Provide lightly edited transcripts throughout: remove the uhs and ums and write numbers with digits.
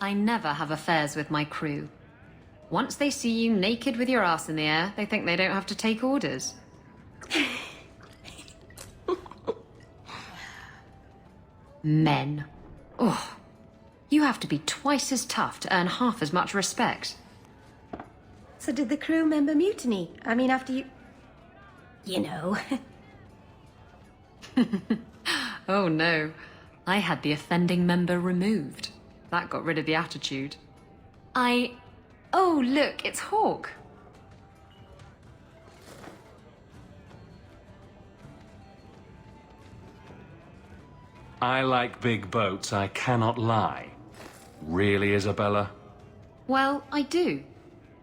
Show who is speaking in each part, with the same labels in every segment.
Speaker 1: I never have affairs with my crew. Once they see you naked with your ass in the air, they think they don't have to take orders. Men. Oh, you have to be twice as tough to earn half as much respect.
Speaker 2: So did the crew member mutiny? I mean, after you... You know.
Speaker 1: Oh no. I had the offending member removed. That got rid of the attitude. Oh, look, it's Hawke.
Speaker 3: I like big boats, I cannot lie. Really, Isabela?
Speaker 1: Well, I do.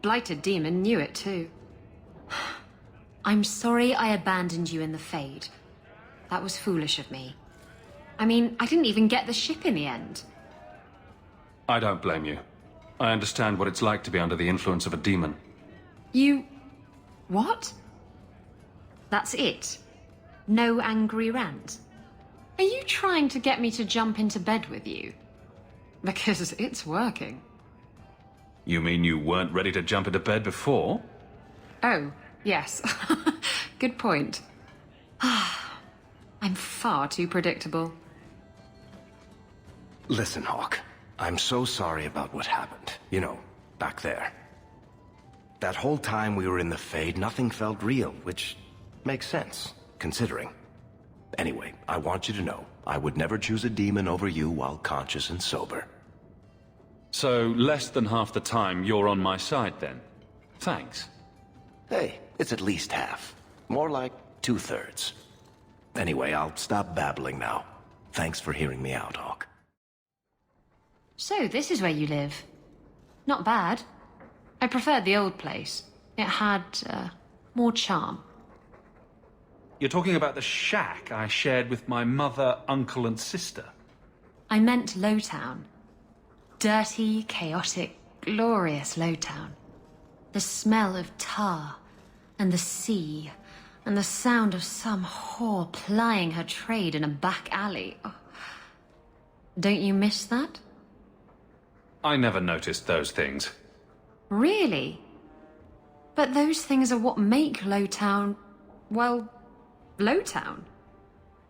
Speaker 1: Blighted Demon knew it too. I'm sorry I abandoned you in the Fade. That was foolish of me. I mean, I didn't even get the ship in the end.
Speaker 3: I don't blame you. I understand what it's like to be under the influence of a demon.
Speaker 1: You... what? That's it? No angry rant? Are you trying to get me to jump into bed with you? Because it's working.
Speaker 3: You mean you weren't ready to jump into bed before?
Speaker 1: Oh, yes. Good point. I'm far too predictable.
Speaker 4: Listen, Hawke. I'm so sorry about what happened. You know, back there. That whole time we were in the Fade, nothing felt real, which makes sense, considering. Anyway, I want you to know, I would never choose a demon over you while conscious and sober.
Speaker 3: So, less than half the time you're on my side then? Thanks.
Speaker 4: Hey, it's at least half. More like 2/3. Anyway, I'll stop babbling now. Thanks for hearing me out, Hawke.
Speaker 1: So, this is where you live. Not bad. I preferred the old place. It had, more charm.
Speaker 3: You're talking about the shack I shared with my mother, uncle, and sister?
Speaker 1: I meant Lowtown. Dirty, chaotic, glorious Lowtown. The smell of tar, and the sea, and the sound of some whore plying her trade in a back alley. Oh. Don't you miss that?
Speaker 3: I never noticed those things.
Speaker 1: Really? But those things are what make Lowtown, well, Lowtown.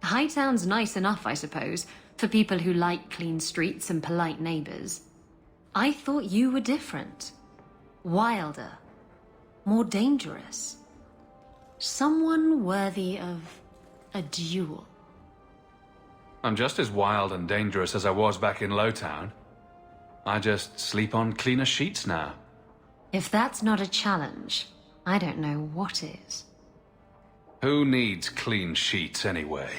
Speaker 1: Hightown's nice enough, I suppose, for people who like clean streets and polite neighbors. I thought you were different. Wilder. More dangerous. Someone worthy of a duel.
Speaker 3: I'm just as wild and dangerous as I was back in Lowtown. I just sleep on cleaner sheets now.
Speaker 1: If that's not a challenge, I don't know what is.
Speaker 3: Who needs clean sheets anyway?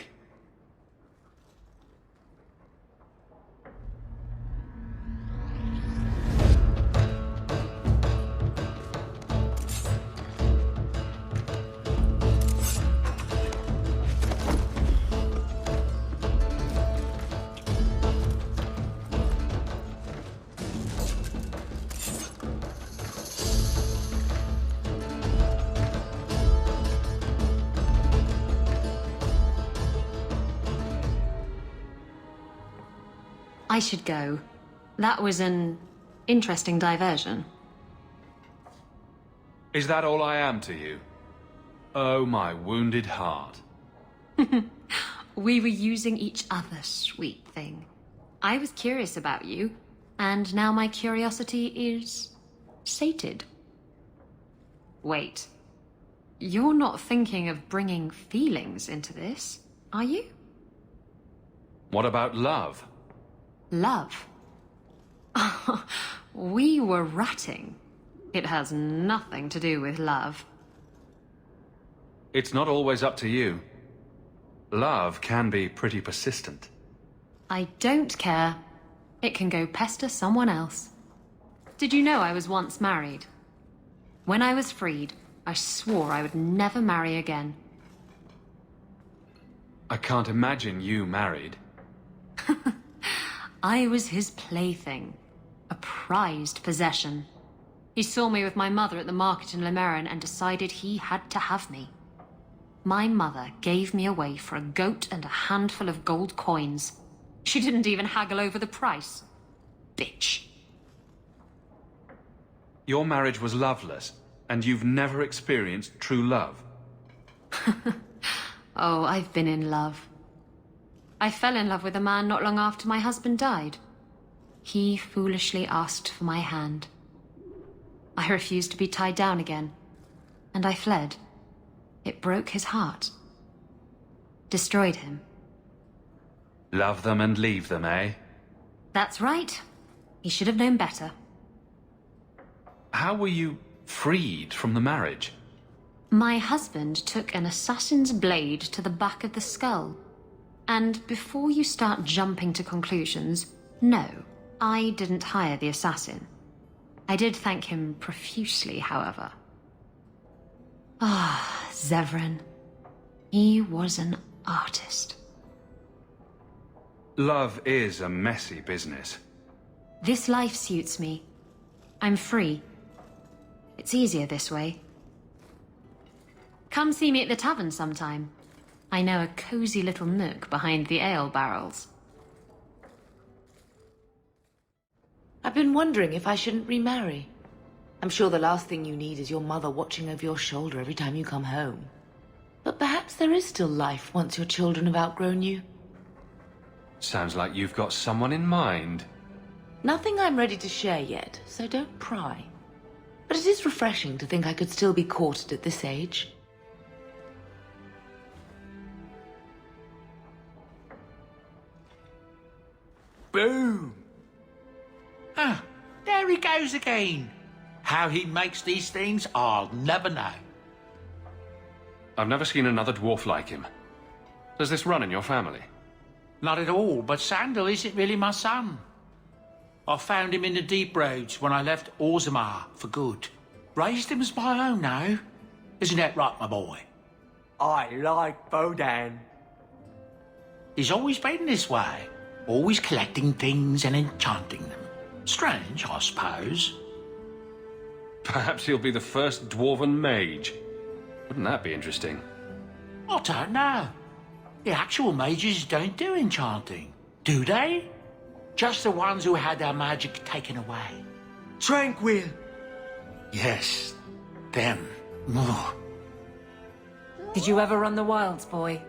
Speaker 1: I should go. That was an interesting diversion.
Speaker 3: Is that all I am to you? Oh, my wounded heart.
Speaker 1: We were using each other, sweet thing. I was curious about you, and now my curiosity is sated. Wait. You're not thinking of bringing feelings into this, are you?
Speaker 3: What about love?
Speaker 1: Love? We were ratting. It has nothing to do with love.
Speaker 3: It's not always up to you. Love can be pretty persistent.
Speaker 1: I don't care. It can go pester someone else. Did you know I was once married? When I was freed, I swore I would never marry again.
Speaker 3: I can't imagine you married.
Speaker 1: I was his plaything. A prized possession. He saw me with my mother at the market in Lemerin and decided he had to have me. My mother gave me away for a goat and a handful of gold coins. She didn't even haggle over the price. Bitch.
Speaker 3: Your marriage was loveless, and you've never experienced true love.
Speaker 1: Oh, I've been in love. I fell in love with a man not long after my husband died. He foolishly asked for my hand. I refused to be tied down again, and I fled. It broke his heart. Destroyed him.
Speaker 3: Love them and leave them, eh?
Speaker 1: That's right. He should have known better.
Speaker 3: How were you freed from the marriage?
Speaker 1: My husband took an assassin's blade to the back of the skull. And before you start jumping to conclusions, no, I didn't hire the assassin. I did thank him profusely, however. Ah, Zevran. He was an artist.
Speaker 3: Love is a messy business.
Speaker 1: This life suits me. I'm free. It's easier this way. Come see me at the tavern sometime. I know a cozy little nook behind the ale barrels.
Speaker 5: I've been wondering if I shouldn't remarry. I'm sure the last thing you need is your mother watching over your shoulder every time you come home. But perhaps there is still life once your children have outgrown you.
Speaker 3: Sounds like you've got someone in mind.
Speaker 5: Nothing I'm ready to share yet, so don't pry. But it is refreshing to think I could still be courted at this age.
Speaker 6: Boom! Ah, there he goes again. How he makes these things, I'll never know.
Speaker 3: I've never seen another dwarf like him. Does this run in your family?
Speaker 6: Not at all, but Sandal isn't really my son. I found him in the deep roads when I left Orzammar for good. Raised him as my own now. Isn't that right, my boy?
Speaker 7: I like Bodan.
Speaker 6: He's always been this way. Always collecting things and enchanting them. Strange, I suppose.
Speaker 3: Perhaps he'll be the first dwarven mage. Wouldn't that be interesting?
Speaker 6: I don't know. The actual mages don't do enchanting, do they? Just the ones who had their magic taken away.
Speaker 7: Tranquil.
Speaker 6: Yes, them. Ugh.
Speaker 8: Did you ever run the wilds, boy?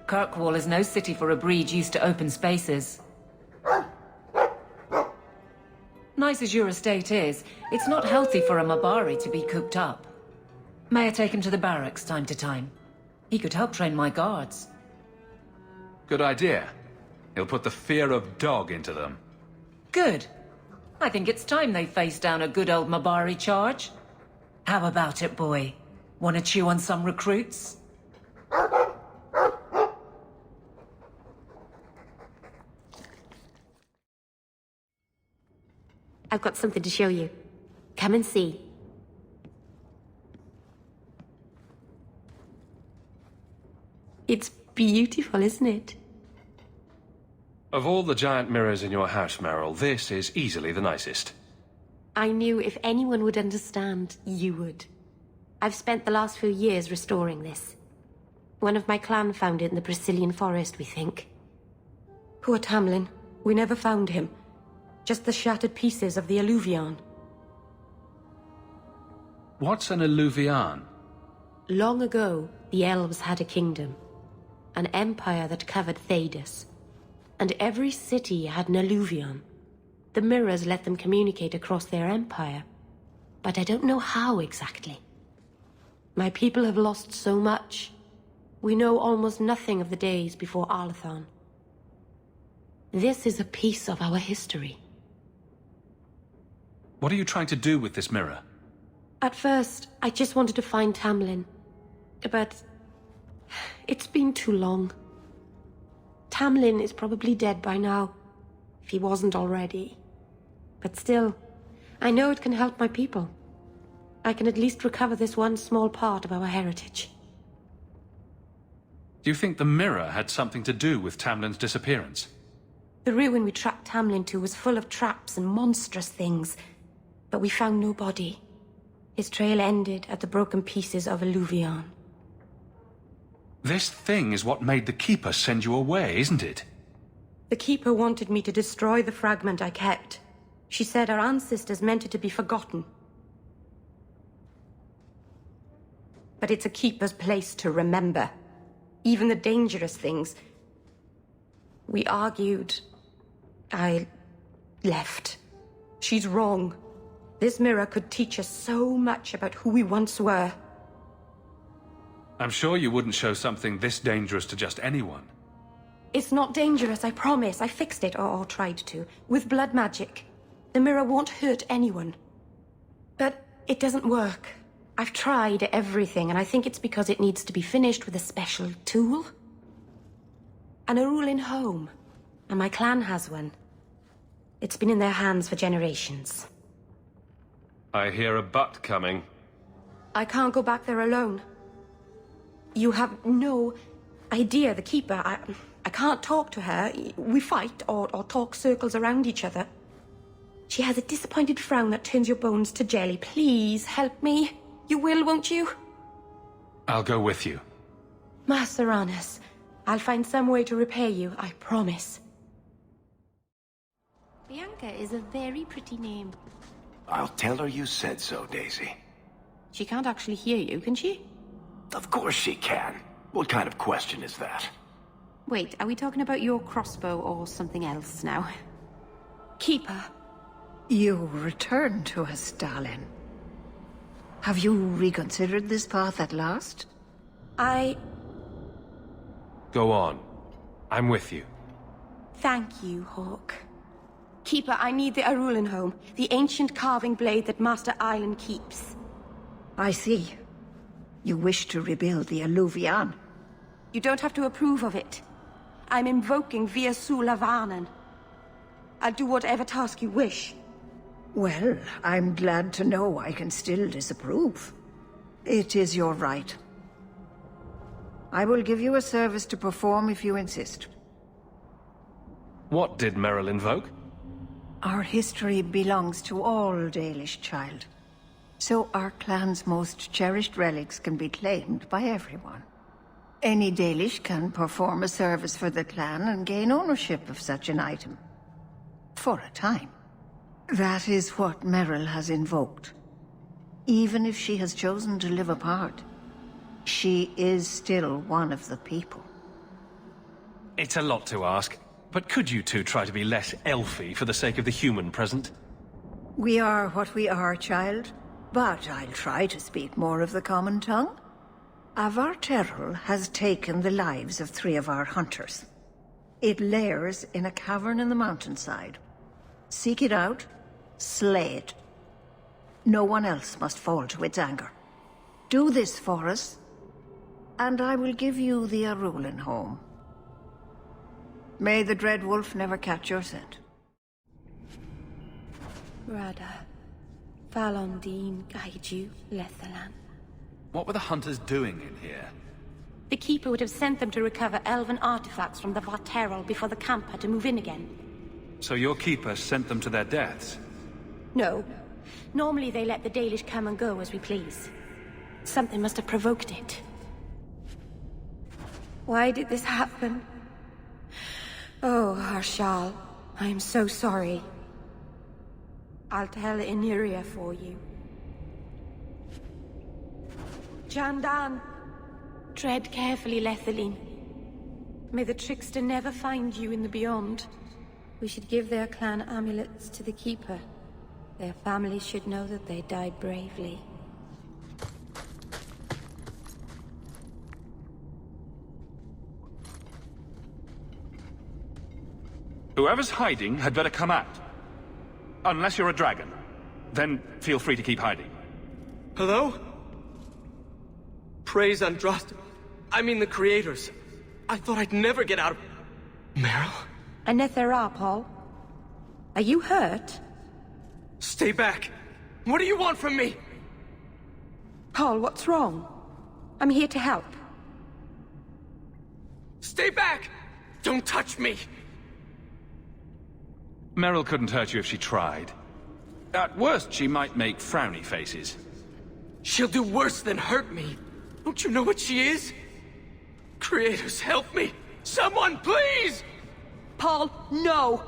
Speaker 8: Kirkwall is no city for a breed used to open spaces. Nice as your estate is, it's not healthy for a Mabari to be cooped up. May I take him to the barracks time to time? He could help train my guards.
Speaker 3: Good idea. He'll put the fear of dog into them.
Speaker 8: Good. I think it's time they face down a good old Mabari charge. How about it, boy? Want to chew on some recruits?
Speaker 2: I've got something to show you. Come and see. It's beautiful, isn't it?
Speaker 3: Of all the giant mirrors in your house, Merrill, this is easily the nicest.
Speaker 2: I knew if anyone would understand, you would. I've spent the last few years restoring this. One of my clan found it in the Brazilian forest, we think. Poor Tamlen. We never found him. Just the shattered pieces of the eluvian.
Speaker 3: What's an eluvian?
Speaker 2: Long ago, the elves had a kingdom. An empire that covered Thedas. And every city had an eluvian. The mirrors let them communicate across their empire. But I don't know how exactly. My people have lost so much. We know almost nothing of the days before Arlathan. This is a piece of our history.
Speaker 3: What are you trying to do with this mirror?
Speaker 2: At first, I just wanted to find Tamlen. But it's been too long. Tamlen is probably dead by now, if he wasn't already. But still, I know it can help my people. I can at least recover this one small part of our heritage.
Speaker 3: Do you think the mirror had something to do with Tamlin's disappearance?
Speaker 2: The ruin we tracked Tamlen to was full of traps and monstrous things, but we found no body. His trail ended at the broken pieces of eluvian.
Speaker 3: This thing is what made the Keeper send you away, isn't it?
Speaker 2: The Keeper wanted me to destroy the fragment I kept. She said our ancestors meant it to be forgotten, but it's a keeper's place to remember. Even the dangerous things. We argued. I left. She's wrong. This mirror could teach us so much about who we once were.
Speaker 3: I'm sure you wouldn't show something this dangerous to just anyone.
Speaker 2: It's not dangerous, I promise. I fixed it, or tried to, with blood magic. The mirror won't hurt anyone. But it doesn't work. I've tried everything, and I think it's because it needs to be finished with a special tool. An elvhen home. And my clan has one. It's been in their hands for generations.
Speaker 9: I hear a butt coming.
Speaker 2: I can't go back there alone. You have no idea, the Keeper. I can't talk to her. We fight or talk circles around each other. She has a disappointed frown that turns your bones to jelly. Please, help me. You will, won't you?
Speaker 3: I'll go with you.
Speaker 2: Master Arnus, I'll find some way to repay you, I promise. Bianca is a very pretty name.
Speaker 4: I'll tell her you said so, Daisy.
Speaker 2: She can't actually hear you, can she?
Speaker 4: Of course she can. What kind of question is that?
Speaker 2: Wait, are we talking about your crossbow or something else now? Keeper.
Speaker 10: You return to us, darling. Have you reconsidered this path at last?
Speaker 3: Go on. I'm with you.
Speaker 2: Thank you, Hawke. Keeper, I need the elvhen home, the ancient carving blade that Master Island keeps.
Speaker 10: I see. You wish to rebuild the eluvian.
Speaker 2: You don't have to approve of it. I'm invoking via Sulavanen. I'll do whatever task you wish.
Speaker 10: Well, I'm glad to know I can still disapprove. It is your right. I will give you a service to perform if you insist.
Speaker 9: What did Merrill invoke?
Speaker 10: Our history belongs to all Dalish, child. So our clan's most cherished relics can be claimed by everyone. Any Dalish can perform a service for the clan and gain ownership of such an item. For a time. That is what Merrill has invoked. Even if she has chosen to live apart, she is still one of the people.
Speaker 3: It's a lot to ask, but could you two try to be less elfy for the sake of the human present?
Speaker 10: We are what we are, child, but I'll try to speak more of the common tongue. Vartrand has taken the lives of 3 of our hunters. It lairs in a cavern in the mountainside. Seek it out, slay it. No one else must fall to its anger. Do this for us, and I will give you the elvhen home. May the Dread Wolf never catch your scent.
Speaker 2: Rada, Falondine guide you, Lethalan.
Speaker 3: What were the hunters doing in here?
Speaker 2: The Keeper would have sent them to recover elven artifacts from the Varterol before the camp had to move in again.
Speaker 3: So your keeper sent them to their deaths?
Speaker 2: No. Normally they let the Dalish come and go as we please. Something must have provoked it. Why did this happen? Oh, Harshal, I am so sorry. I'll tell Inuria for you. Jandan, tread carefully, Lethaline. May the trickster never find you in the beyond. We should give their clan amulets to the Keeper. Their families should know that they died bravely.
Speaker 3: Whoever's hiding had better come out. Unless you're a dragon. Then feel free to keep hiding.
Speaker 7: Hello? Praise Andraste. I mean the creators. I thought I'd never get out of... Merrill?
Speaker 2: Anethera, Paul. Are you hurt?
Speaker 7: Stay back. What do you want from me?
Speaker 2: Paul, what's wrong? I'm here to help.
Speaker 7: Stay back! Don't touch me!
Speaker 3: Merrill couldn't hurt you if she tried. At worst, she might make frowny faces.
Speaker 7: She'll do worse than hurt me. Don't you know what she is? Creators, help me! Someone, please!
Speaker 2: Paul, no!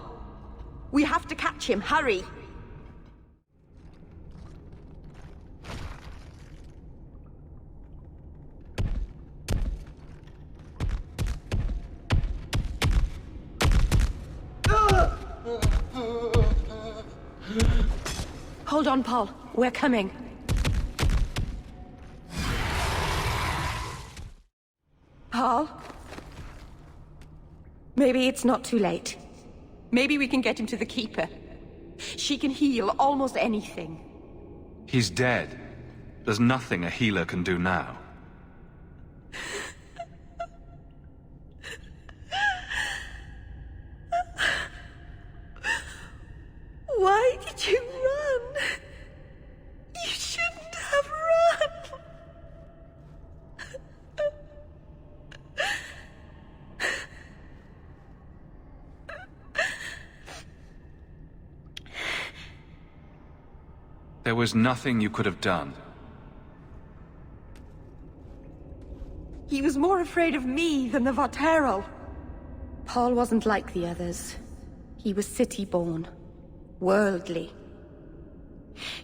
Speaker 2: We have to catch him, hurry! Hold on, Paul. We're coming. Paul? Maybe it's not too late. Maybe we can get him to the Keeper. She can heal almost anything.
Speaker 3: He's dead. There's nothing a healer can do now.
Speaker 10: Why did you run? You shouldn't have run.
Speaker 3: There was nothing you could have done.
Speaker 2: He was more afraid of me than the Varterol. Paul wasn't like the others. He was city-born, worldly.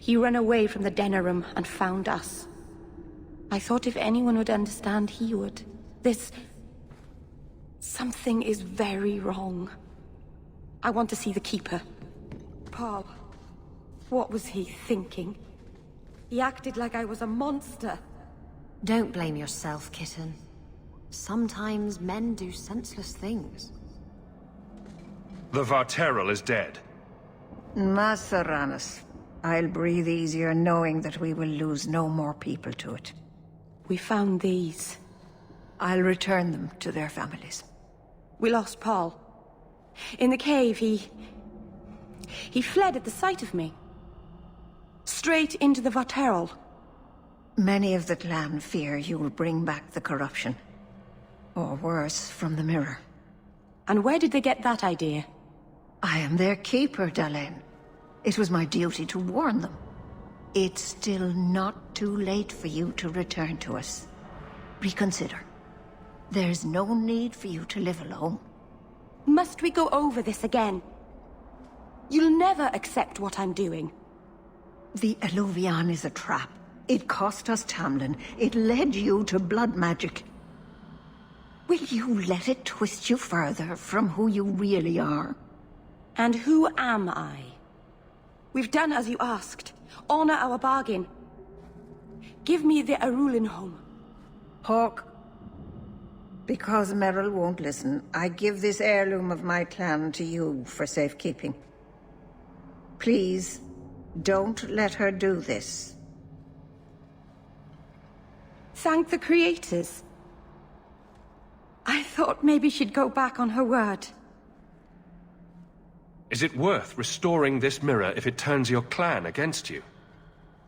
Speaker 2: He ran away from the Denerim and found us. I thought if anyone would understand, he would. Something is very wrong. I want to see the Keeper. Paul, what was he thinking? He acted like I was a monster.
Speaker 1: Don't blame yourself, kitten. Sometimes men do senseless things.
Speaker 9: The Varterol is dead.
Speaker 10: Maseranus, I'll breathe easier knowing that we will lose no more people to it.
Speaker 2: We found these.
Speaker 10: I'll return them to their families.
Speaker 2: We lost Paul. In the cave, he fled at the sight of me. Straight into the Varterol.
Speaker 10: Many of the clan fear you will bring back the corruption. Or worse, from the mirror.
Speaker 2: And where did they get that idea?
Speaker 10: I am their keeper, Tamlen. It was my duty to warn them. It's still not too late for you to return to us. Reconsider. There's no need for you to live alone.
Speaker 2: Must we go over this again? You'll never accept what I'm doing.
Speaker 10: The eluvian is a trap. It cost us Tamlen. It led you to blood magic. Will you let it twist you further from who you really are?
Speaker 2: And who am I? We've done as you asked. Honor our bargain. Give me the Arulin home.
Speaker 10: Hawke, because Merrill won't listen, I give this heirloom of my clan to you for safekeeping. Please, don't let her do this.
Speaker 2: Thank the creators. I thought maybe she'd go back on her word.
Speaker 9: Is it worth restoring this mirror if it turns your clan against you?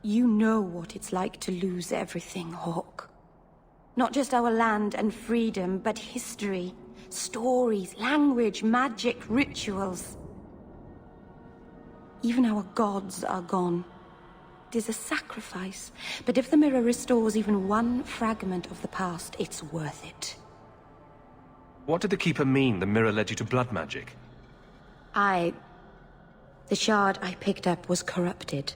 Speaker 2: You know what it's like to lose everything, Hawke. Not just our land and freedom, but history, stories, language, magic, rituals. Even our gods are gone. It is a sacrifice, but if the mirror restores even one fragment of the past, it's worth it.
Speaker 9: What did the Keeper mean the mirror led you to blood magic?
Speaker 2: The shard I picked up was corrupted.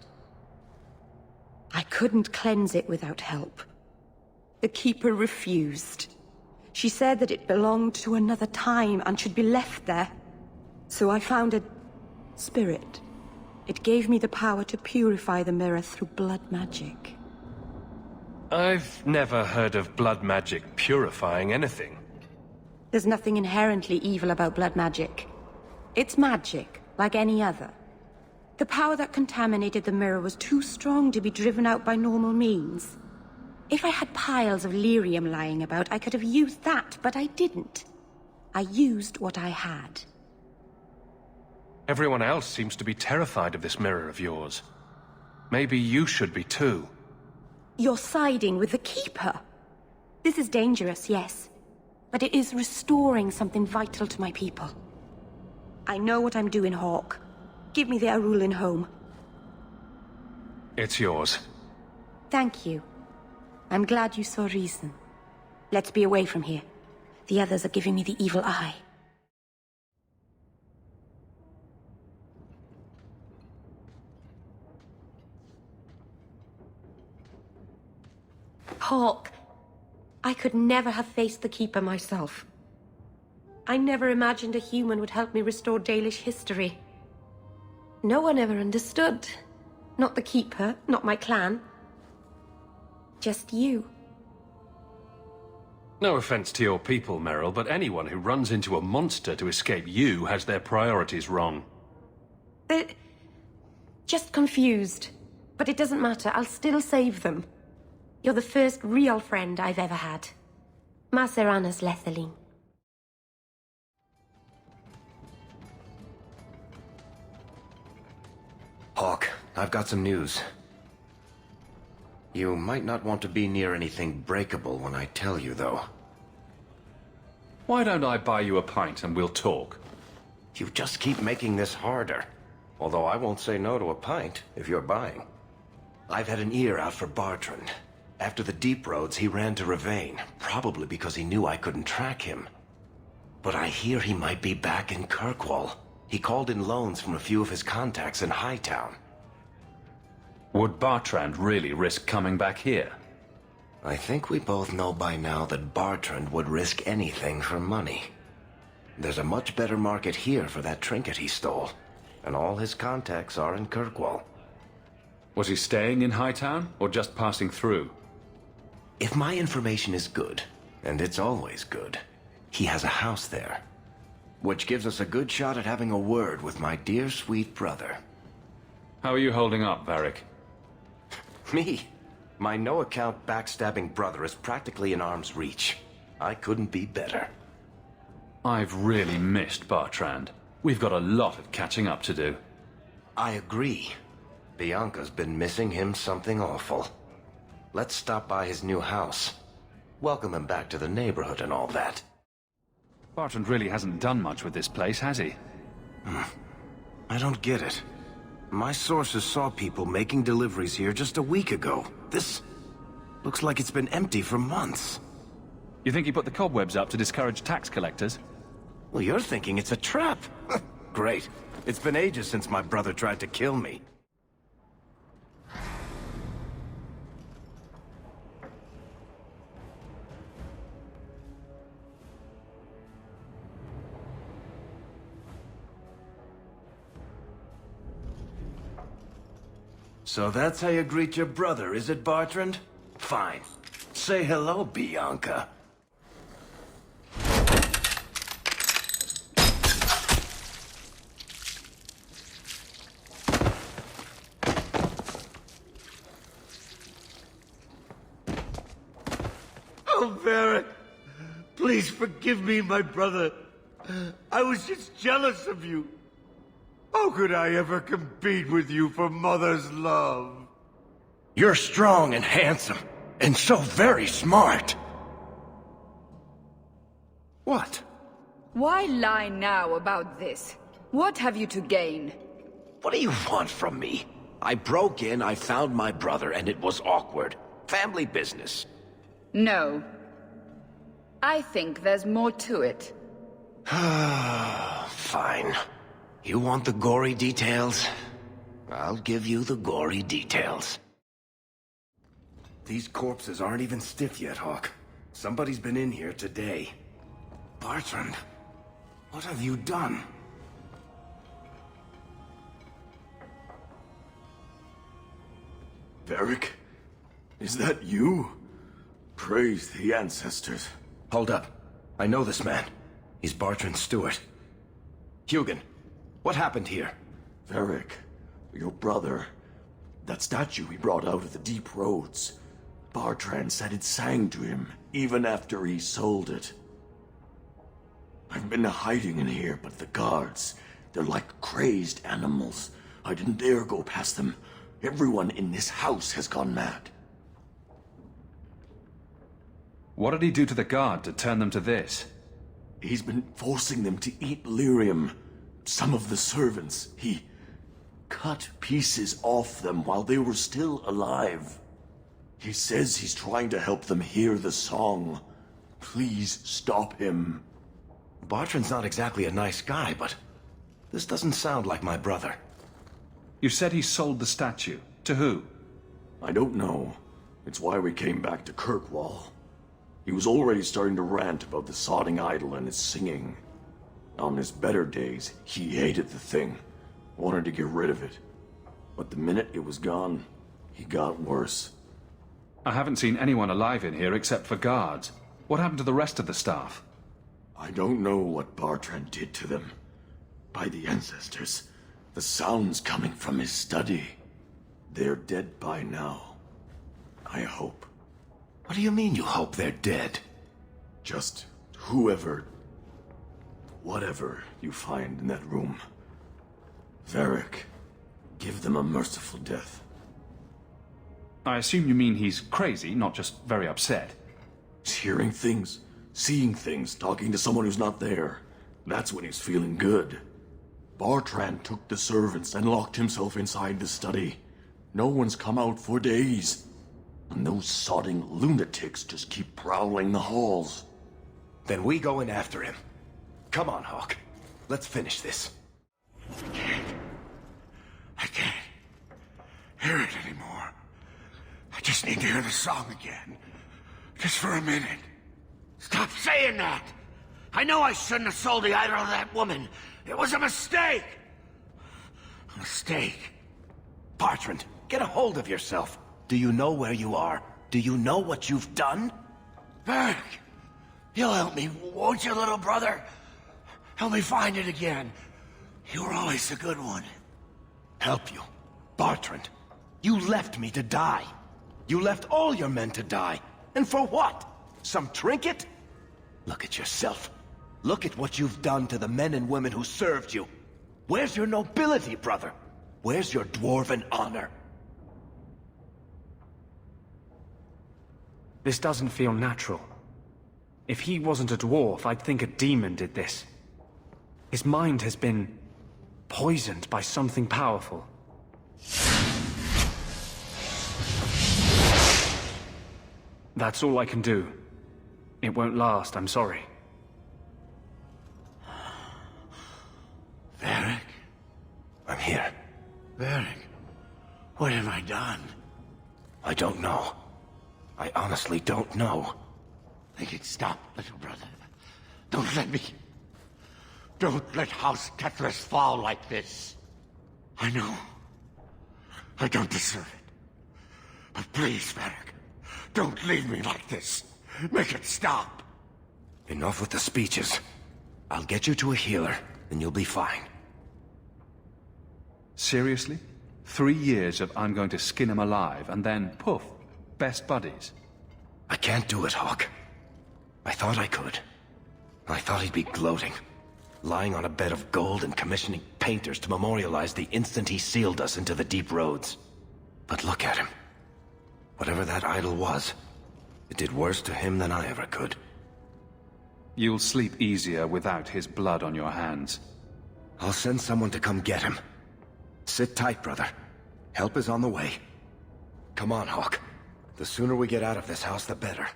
Speaker 2: I couldn't cleanse it without help. The Keeper refused. She said that it belonged to another time and should be left there. So I found a spirit. It gave me the power to purify the mirror through blood magic.
Speaker 9: I've never heard of blood magic purifying anything.
Speaker 2: There's nothing inherently evil about blood magic. It's magic, like any other. The power that contaminated the mirror was too strong to be driven out by normal means. If I had piles of lyrium lying about, I could have used that, but I didn't. I used what I had.
Speaker 9: Everyone else seems to be terrified of this mirror of yours. Maybe you should be too.
Speaker 2: You're siding with the Keeper. This is dangerous, yes. But it is restoring something vital to my people. I know what I'm doing, Hawke. Give me the Arulin home.
Speaker 9: It's yours.
Speaker 2: Thank you. I'm glad you saw reason. Let's be away from here. The others are giving me the evil eye. Hawke, I could never have faced the Keeper myself. I never imagined a human would help me restore Dalish history. No one ever understood. Not the Keeper, not my clan. Just you.
Speaker 9: No offense to your people, Merrill, but anyone who runs into a monster to escape you has their priorities wrong.
Speaker 2: They're just confused. But it doesn't matter, I'll still save them. You're the first real friend I've ever had. Maseranas Lethaline.
Speaker 4: Hawke, I've got some news. You might not want to be near anything breakable when I tell you, though.
Speaker 3: Why don't I buy you a pint and we'll talk?
Speaker 4: You just keep making this harder. Although I won't say no to a pint, if you're buying. I've had an ear out for Bartrand. After the Deep Roads, he ran to Elvhen, probably because he knew I couldn't track him. But I hear he might be back in Kirkwall. He called in loans from a few of his contacts in Hightown.
Speaker 3: Would Bartrand really risk coming back here?
Speaker 4: I think we both know by now that Bartrand would risk anything for money. There's a much better market here for that trinket he stole, and all his contacts are in Kirkwall.
Speaker 3: Was he staying in Hightown, or just passing through?
Speaker 4: If my information is good, and it's always good, he has a house there. Which gives us a good shot at having a word with my dear sweet brother.
Speaker 3: How are you holding up, Varric?
Speaker 4: Me? My no-account backstabbing brother is practically in arm's reach. I couldn't be better.
Speaker 3: I've really missed Bartrand. We've got a lot of catching up to do.
Speaker 4: I agree. Bianca's been missing him something awful. Let's stop by his new house. Welcome him back to the neighborhood and all that.
Speaker 3: Bartrand really hasn't done much with this place, has he?
Speaker 4: I don't get it. My sources saw people making deliveries here just a week ago. This looks like it's been empty for months.
Speaker 3: You think he put the cobwebs up to discourage tax collectors?
Speaker 4: Well, you're thinking it's a trap. Great. It's been ages since my brother tried to kill me. So that's how you greet your brother, is it, Bartrand? Fine. Say hello, Bianca.
Speaker 11: Oh, Varric! Please forgive me, my brother. I was just jealous of you. How could I ever compete with you for Mother's love?
Speaker 4: You're strong and handsome, and so very smart. What?
Speaker 12: Why lie now about this? What have you to gain?
Speaker 4: What do you want from me? I broke in, I found my brother, and it was awkward. Family business.
Speaker 12: No. I think there's more to it.
Speaker 4: Fine. You want the gory details? I'll give you the gory details. These corpses aren't even stiff yet, Hawke. Somebody's been in here today. Bartrand, what have you done?
Speaker 11: Varric? Is that you? Praise the ancestors.
Speaker 4: Hold up. I know this man. He's Bartrand's steward. Hugin, what happened here?
Speaker 11: Varric, your brother. That statue he brought out of the Deep Roads. Bartrand said it sang to him, even after he sold it. I've been hiding in here, but the guards, they're like crazed animals. I didn't dare go past them. Everyone in this house has gone mad.
Speaker 3: What did he do to the guard to turn them to this?
Speaker 11: He's been forcing them to eat lyrium. Some of the servants, he cut pieces off them while they were still alive. He says he's trying to help them hear the song. Please stop him.
Speaker 4: Bartrand's not exactly a nice guy, but this doesn't sound like my brother.
Speaker 3: You said he sold the statue. To who?
Speaker 11: I don't know. It's why we came back to Kirkwall. He was already starting to rant about the sodding idol and its singing. On his better days, he hated the thing. Wanted to get rid of it. But the minute it was gone, he got worse.
Speaker 3: I haven't seen anyone alive in here except for guards. What happened to the rest of the staff?
Speaker 11: I don't know what Bartrand did to them. By the ancestors, the sounds coming from his study. They're dead by now. I hope.
Speaker 4: What do you mean you hope they're dead?
Speaker 11: Just whatever you find in that room. Varric, give them a merciful death.
Speaker 3: I assume you mean he's crazy, not just very upset.
Speaker 11: He's hearing things, seeing things, talking to someone who's not there. That's when he's feeling good. Bartrand took the servants and locked himself inside the study. No one's come out for days. And those sodding lunatics just keep prowling the halls.
Speaker 4: Then we go in after him. Come on, Hawke. Let's finish this.
Speaker 6: I can't hear it anymore. I just need to hear the song again. Just for a minute. Stop saying that! I know I shouldn't have sold the idol to that woman. It was a mistake! A mistake.
Speaker 4: Bartrand, get a hold of yourself. Do you know where you are? Do you know what you've done?
Speaker 6: Varric, you'll help me, won't you, little brother? Help me find it again. You were always a good one.
Speaker 4: Help you? Bartrand, you left me to die. You left all your men to die. And for what? Some trinket? Look at yourself. Look at what you've done to the men and women who served you. Where's your nobility, brother? Where's your dwarven honor?
Speaker 13: This doesn't feel natural. If he wasn't a dwarf, I'd think a demon did this. His mind has been poisoned by something powerful. That's all I can do. It won't last, I'm sorry.
Speaker 6: Varric?
Speaker 4: I'm here.
Speaker 6: Varric, what have I done?
Speaker 4: I don't know. I honestly don't know.
Speaker 6: Make it stop, little brother. Don't let House Kethless fall like this. I know. I don't deserve it. But please, Varric, don't leave me like this. Make it stop.
Speaker 4: Enough with the speeches. I'll get you to a healer, and you'll be fine.
Speaker 3: Seriously? 3 years of I'm going to skin him alive, and then, poof, best buddies.
Speaker 4: I can't do it, Hawke. I thought I could. I thought he'd be gloating, lying on a bed of gold and commissioning painters to memorialize the instant he sealed us into the deep roads. But look at him. Whatever that idol was, it did worse to him than I ever could.
Speaker 3: You'll sleep easier without his blood on your hands.
Speaker 4: I'll send someone to come get him. Sit tight, brother. Help is on the way. Come on, Hawke. The sooner we get out of this house, the better.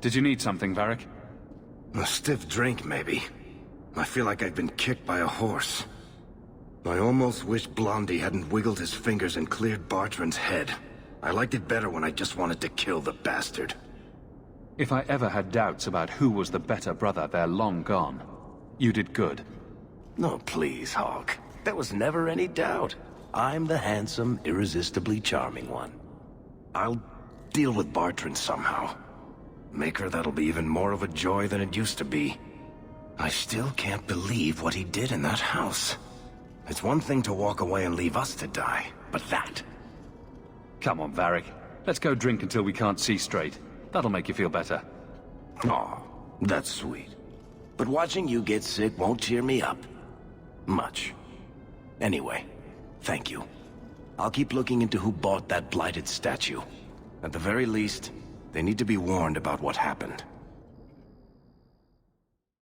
Speaker 3: Did you need something, Varric?
Speaker 4: A stiff drink, maybe. I feel like I've been kicked by a horse. I almost wish Blondie hadn't wiggled his fingers and cleared Bartrand's head. I liked it better when I just wanted to kill the bastard.
Speaker 3: If I ever had doubts about who was the better brother, they're long gone. You did good.
Speaker 4: No, please, Hawke. There was never any doubt. I'm the handsome, irresistibly charming one. I'll deal with Bartrand somehow. Make her that'll be even more of a joy than it used to be. I still can't believe what he did in that house. It's one thing to walk away and leave us to die, but that...
Speaker 3: Come on, Varric. Let's go drink until we can't see straight. That'll make you feel better.
Speaker 4: Aw, that's sweet. But watching you get sick won't cheer me up. Much. Anyway, thank you. I'll keep looking into who bought that blighted statue. At the very least, they need to be warned about what happened.